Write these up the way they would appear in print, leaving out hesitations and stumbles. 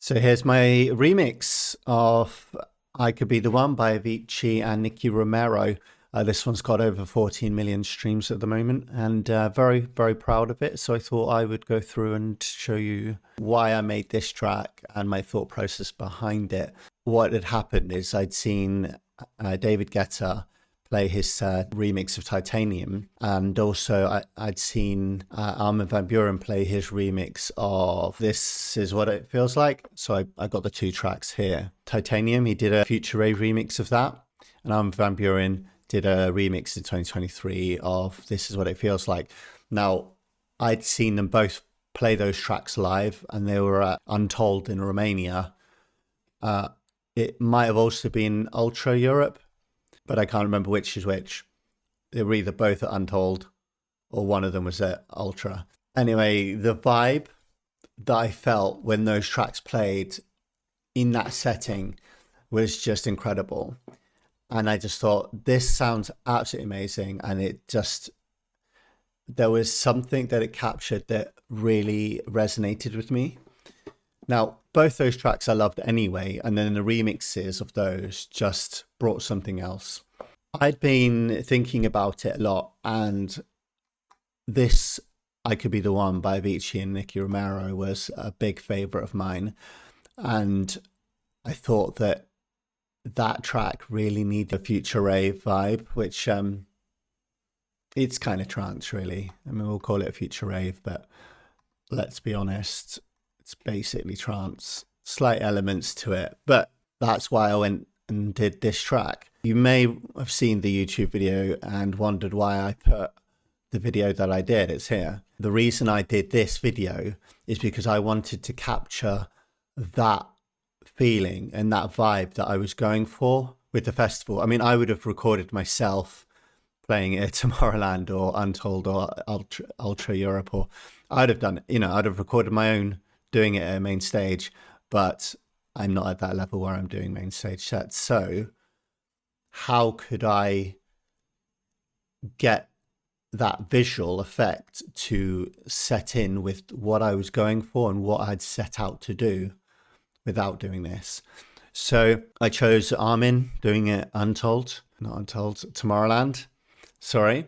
So here's my remix of I Could Be the One by Avicii and Nicky Romero. This one's got over 14 million streams at the moment, and very, very proud of it. So I thought I would go through and show you why I made this track and my thought process behind it. What had happened is I'd seen David Guetta play his remix of Titanium, and also I'd seen Armin van Buuren play his remix of This Is What It Feels Like. So I got the two tracks here. Titanium, he did a Future Rave remix of that, and Armin van Buuren did a remix in 2023 of This Is What It Feels Like. Now, I'd seen them both play those tracks live, and they were at Untold in Romania. It might have also been Ultra Europe, but I can't remember which is which. They were either both at Untold or one of them was at Ultra. Anyway, the vibe that I felt when those tracks played in that setting was just incredible. And I just thought, this sounds absolutely amazing. And there was something that it captured that really resonated with me. Now, both those tracks I loved anyway, and then the remixes of those just brought something else. I'd been thinking about it a lot, and this I Could Be the One by Avicii and Nicky Romero was a big favourite of mine. And I thought that track really needed a Future Rave vibe, which it's kind of trance, really. I mean, we'll call it a Future Rave, but let's be honest, it's basically trance, slight elements to it, but that's why I went and did this track. You may have seen the YouTube video and wondered why I put the video that I did. It's here. The reason I did this video is because I wanted to capture that feeling and that vibe that I was going for with the festival. I mean, I would have recorded myself playing it at Tomorrowland or Untold or Ultra Europe, or I'd have done, I'd have recorded my own doing it at a main stage, but I'm not at that level where I'm doing main stage sets. So how could I get that visual effect to set in with what I was going for and what I'd set out to do without doing this? So I chose Armin doing it Tomorrowland, sorry.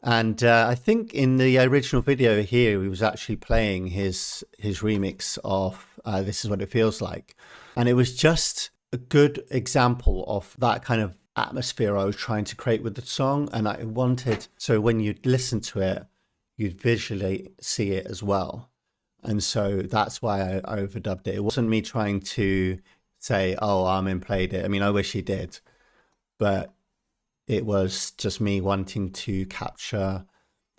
And I think in the original video here, he was actually playing his remix of This Is What It Feels Like. And it was just a good example of that kind of atmosphere I was trying to create with the song. And I wanted, so when you listen to it, you'd visually see it as well. And so that's why I overdubbed it. It wasn't me trying to say, oh, Armin played it. I mean, I wish he did. But it was just me wanting to capture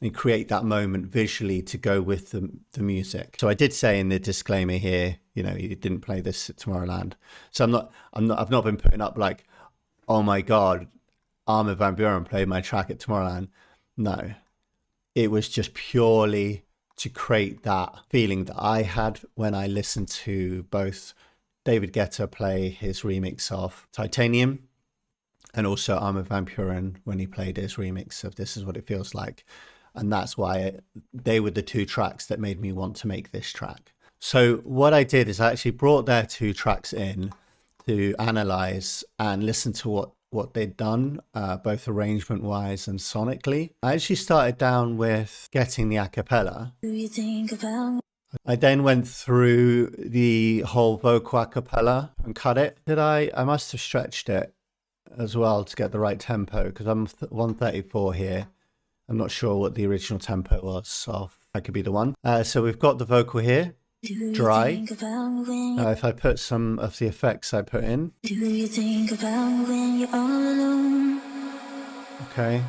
and create that moment visually to go with the music. So I did say in the disclaimer here, you didn't play this at Tomorrowland. So I've not been putting up like, oh my God, Armin van Buuren played my track at Tomorrowland. No, it was just purely to create that feeling that I had when I listened to both David Guetta play his remix of Titanium and also Armin van Buuren when he played his remix of This Is What It Feels Like. And that's why they were the two tracks that made me want to make this track. So what I did is I actually brought their two tracks in to analyze and listen to what they'd done, both arrangement-wise and sonically. I actually started down with getting the a cappella. I then went through the whole vocal a cappella and cut it. I must have stretched it as well to get the right tempo, because I'm 134 here. I'm not sure what the original tempo was of I Could Be the One. So we've got the vocal here, dry. If I put some of the effects I put in. Okay,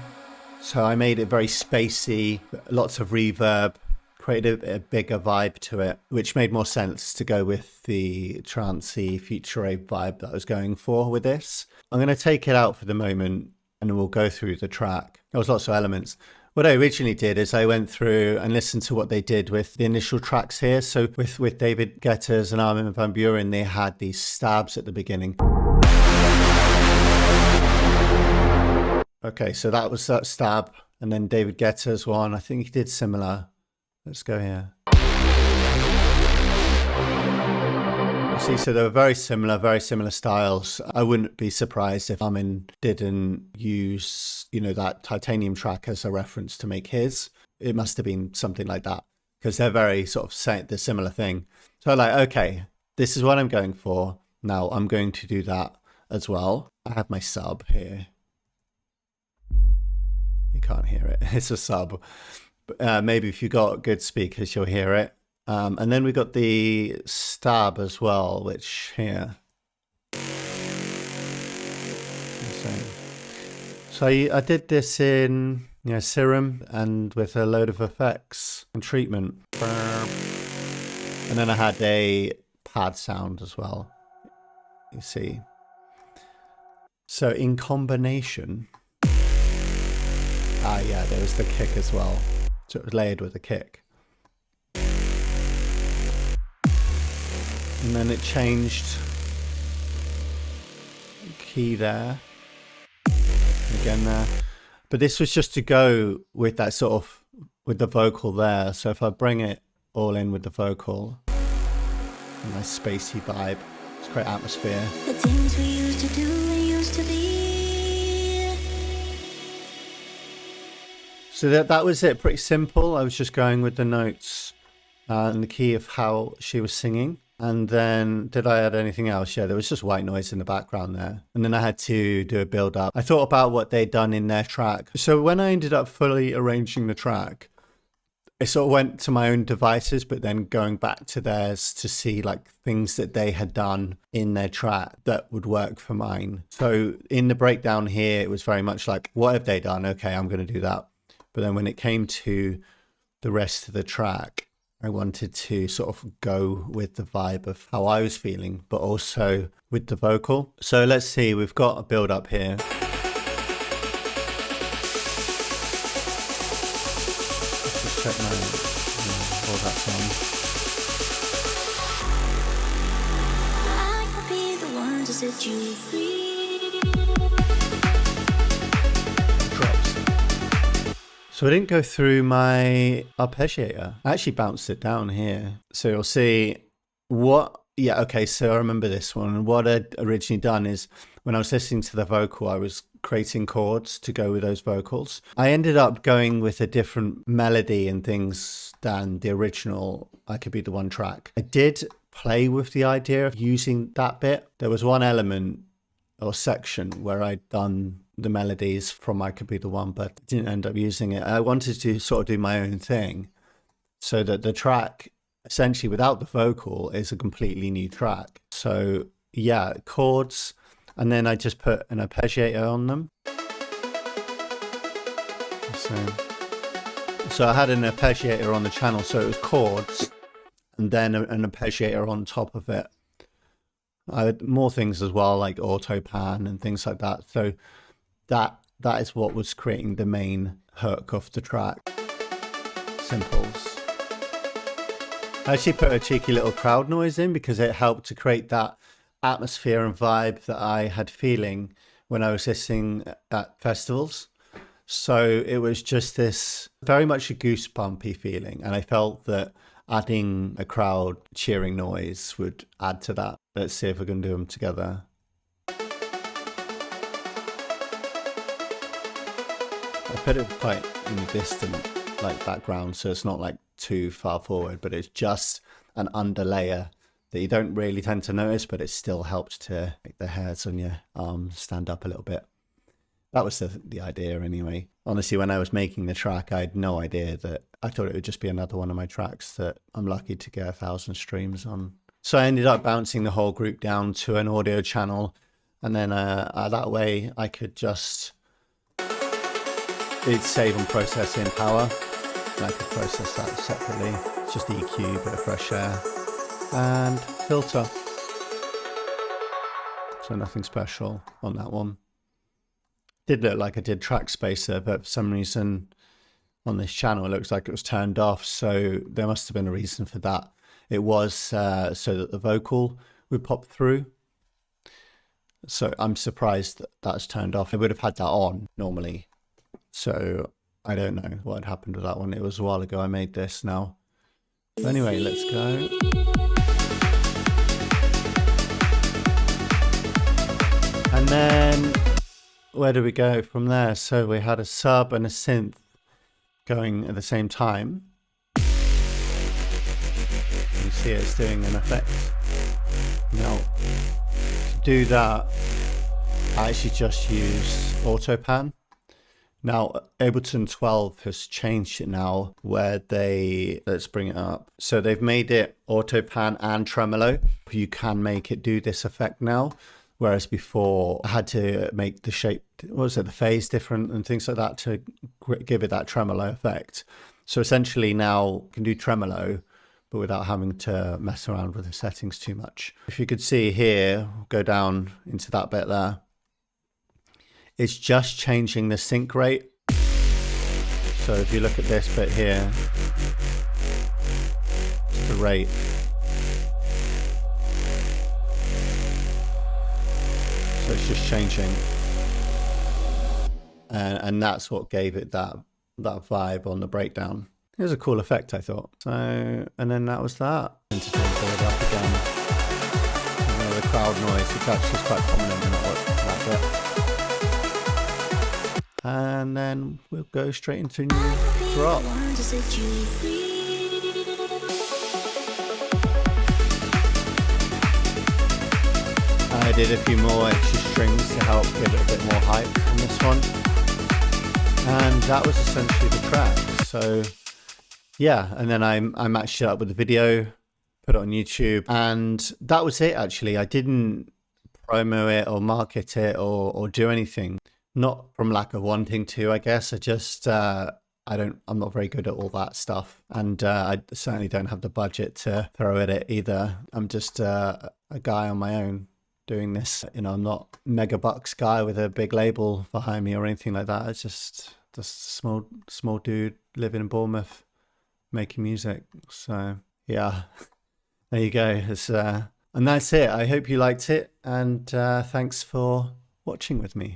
so I made it very spacey, lots of reverb, created a bigger vibe to it, which made more sense to go with the trancey Future Rave vibe that I was going for with this. I'm going to take it out for the moment and we'll go through the track. There was lots of elements. What I originally did is I went through and listened to what they did with the initial tracks here. So with David Guetta's and Armin van Buuren, they had these stabs at the beginning. Okay, so that was that stab. And then David Guetta's one, I think he did similar. Let's go here. See, so they were very similar styles. I wouldn't be surprised if Armin didn't use, you know, that titanium track as a reference to make his. It must have been something like that, because they're very sort of saying the similar thing. So I'm like, okay, this is what I'm going for. Now I'm going to do that as well. I have my sub here. You can't hear it. It's a sub. Maybe if you got good speakers, you'll hear it. And then we got the stab as well, which here. So I did this in, you know, Serum and with a load of effects and treatment. And then I had a pad sound as well, you see. So in combination, yeah, there was the kick as well. So it was layered with a kick. And then it changed key there, again there. But this was just to go with that sort of, with the vocal there. So if I bring it all in with the vocal, nice spacey vibe, it's great atmosphere. The things we used to do and used to be. So that was it, pretty simple. I was just going with the notes and the key of how she was singing. And then, did I add anything else? Yeah, there was just white noise in the background there. And then I had to do a build up. I thought about what they'd done in their track. So when I ended up fully arranging the track, I sort of went to my own devices, but then going back to theirs to see like things that they had done in their track that would work for mine. So in the breakdown here, it was very much like, what have they done? Okay, I'm going to do that. But then when it came to the rest of the track, I wanted to sort of go with the vibe of how I was feeling, but also with the vocal. So let's see, we've got a build up here. Let's just check all that's on. I could be the one to set you free. So I didn't go through my arpeggiator. I actually bounced it down here. So you'll see what, yeah, okay, so I remember this one. What I'd originally done is when I was listening to the vocal, I was creating chords to go with those vocals. I ended up going with a different melody and things than the original I Could Be the One track. I did play with the idea of using that bit. There was one element or section where I'd done the melodies from I Could Be the One, but didn't end up using it. I wanted to sort of do my own thing so that the track, essentially without the vocal, is a completely new track. So yeah, chords, and then I just put an arpeggiator on them. So I had an arpeggiator on the channel, so it was chords, and then an arpeggiator on top of it. I had more things as well, like auto pan and things like that. So that is what was creating the main hook of the track. Simples. I actually put a cheeky little crowd noise in because it helped to create that atmosphere and vibe that I had feeling when I was listening at festivals. So it was just this very much a goosebumpy feeling, and I felt that adding a crowd cheering noise would add to that. Let's see if we can do them together. I put it quite in a distant like background, so it's not like too far forward, but it's just an underlayer that you don't really tend to notice, but it still helps to make the hairs on your arms stand up a little bit. That was the idea anyway. Honestly, when I was making the track, I had no idea that I thought it would just be another one of my tracks that I'm lucky to get 1,000 streams on. So I ended up bouncing the whole group down to an audio channel, and then that way I could just save and process in power, and I could process that separately. It's just EQ, bit of fresh air, and filter. So nothing special on that one. Did look like I did track spacer, but for some reason on this channel it looks like it was turned off, so there must have been a reason for that. It was so that the vocal would pop through. So I'm surprised that that's turned off. I would have had that on normally. So I don't know what had happened with that one. It was a while ago I made this now. But anyway, let's go. And then where do we go from there? So we had a sub and a synth going at the same time. You see it's doing an effect. Now, to do that, I actually just use AutoPan. Now, Ableton 12 has changed it now where let's bring it up. So they've made it AutoPan and tremolo. You can make it do this effect now. Whereas before I had to make the shape, what was it, the phase different and things like that to give it that tremolo effect. So essentially now you can do tremolo, but without having to mess around with the settings too much. If you could see here, go down into that bit there. It's just changing the sync rate. So if you look at this bit here, it's the rate. So it's just changing. And that's what gave it that vibe on the breakdown. It was a cool effect, I thought. So, and then that was that. And to build up again. You know, the crowd noise, which actually is quite prominent in that bit. And then we'll go straight into new drop. I did a few more extra strings to help give it a bit more hype on this one. And that was essentially the track. So yeah, and then I matched it up with the video, put it on YouTube, and that was it actually. I didn't promo it or market it or do anything. Not from lack of wanting to, I guess. I just, I'm not very good at all that stuff. And I certainly don't have the budget to throw at it either. I'm just a guy on my own doing this. You know, I'm not mega bucks guy with a big label behind me or anything like that. It's just a small dude living in Bournemouth making music. So yeah, there you go. And that's it. I hope you liked it. And thanks for watching with me.